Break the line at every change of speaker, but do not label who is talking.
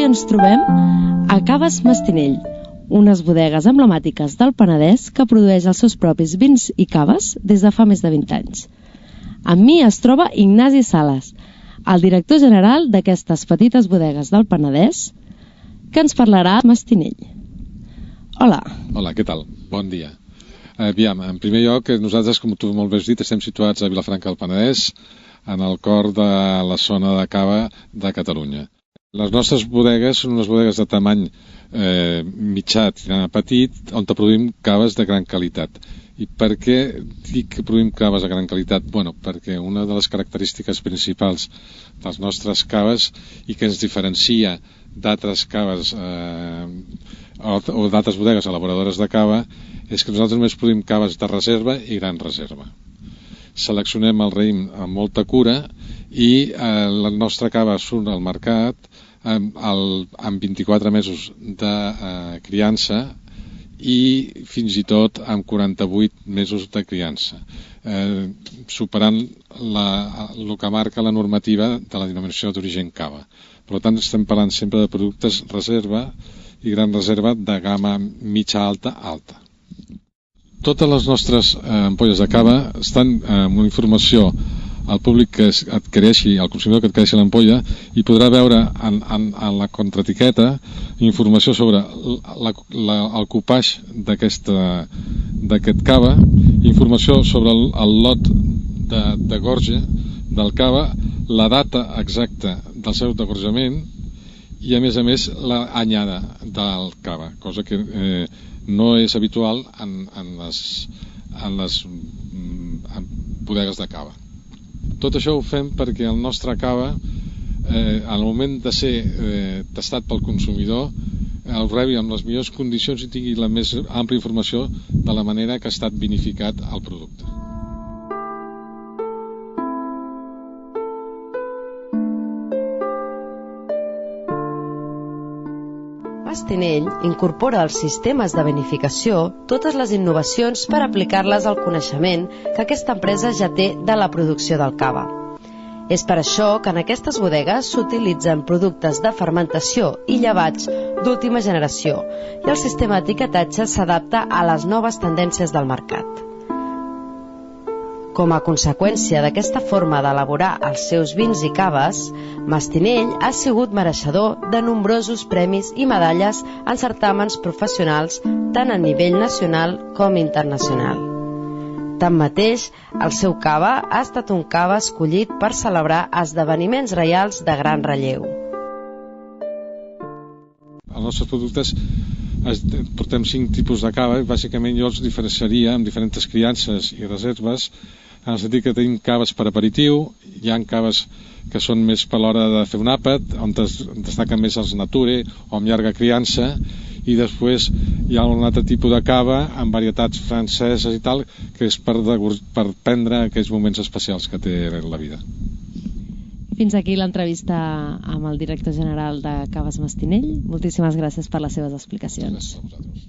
ens trobem a Caves Mastinell, unes bodegues emblemàtiques del Penedès que produeix els seus propis vins i caves des de fa més de 20 anys. Amb mi es troba Ignasi Sales, el director general d'aquestes petites bodegues del Penedès, que ens parlarà de Mastinell. Hola.
Hola, què tal? Bon dia. Aviam, en primer lloc, nosaltres, com tu molt bé has dit, estem situats a Vilafranca del Penedès, en el cor de la zona de cava de Catalunya. Les nostres bodegues són unes bodegues de tamany mitjà, petit, on produïm caves de gran qualitat. I per què dic que produïm caves de gran qualitat? Bueno, perquè una de les característiques principals dels nostres caves i que ens diferencia d'altres caves o d'altres bodegues elaboradores de cava és que nosaltres només produïm caves de reserva i gran reserva. Seleccionem el raïm amb molta cura i la nostra cava surt al mercat amb 24 mesos de criança i fins i tot amb 48 mesos de criança, superant el que marca la normativa de la denominació d'origen cava. Per tant, estem parlant sempre de productes reserva i gran reserva de gamma mitja-alta. Totes les nostres ampolles de cava estan amb una informació al públic que adquireixi, al consumidor que adquireixi l'ampolla, i podrà veure en la contraetiqueta informació sobre el copaix d'aquest cava, informació sobre el lot de gorja del cava, la data exacta del seu degorjament i, a més, l'anyada del cava, cosa que no és habitual en les bodegues de cava. Tot això ho fem perquè el nostre cava, al moment de ser tastat pel consumidor, el rebi amb les millors condicions i tingui la més àmplia informació de la manera que ha estat vinificat el producte.
Mastinell incorpora als sistemes de vinificació totes les innovacions per aplicar-les al coneixement que aquesta empresa ja té de la producció del cava. És per això que en aquestes bodegues s'utilitzen productes de fermentació i llevats d'última generació i el sistema d'etiquetatge s'adapta a les noves tendències del mercat. Com a conseqüència d'aquesta forma d'elaborar els seus vins i caves, Mastinell ha sigut mereixedor de nombrosos premis i medalles en certàmens professionals tant a nivell nacional com internacional. Tanmateix, el seu cava ha estat un cava escollit per celebrar esdeveniments reials de gran relleu.
Els nostres productes portem 5 tipus de cava i bàsicament jo els diferenciaria amb diferents criances i reserves, en el sentit que tenim caves per aperitiu, hi ha caves que són més per l'hora de fer un àpat, on destaquen més els nature o amb llarga criança, i després hi ha un altre tipus de cava amb varietats franceses i tal, que és per prendre aquells moments especials que té la vida.
Fins aquí l'entrevista amb el director general de Caves Mastinell. Moltíssimes gràcies per les seves explicacions.
Gràcies a vosaltres.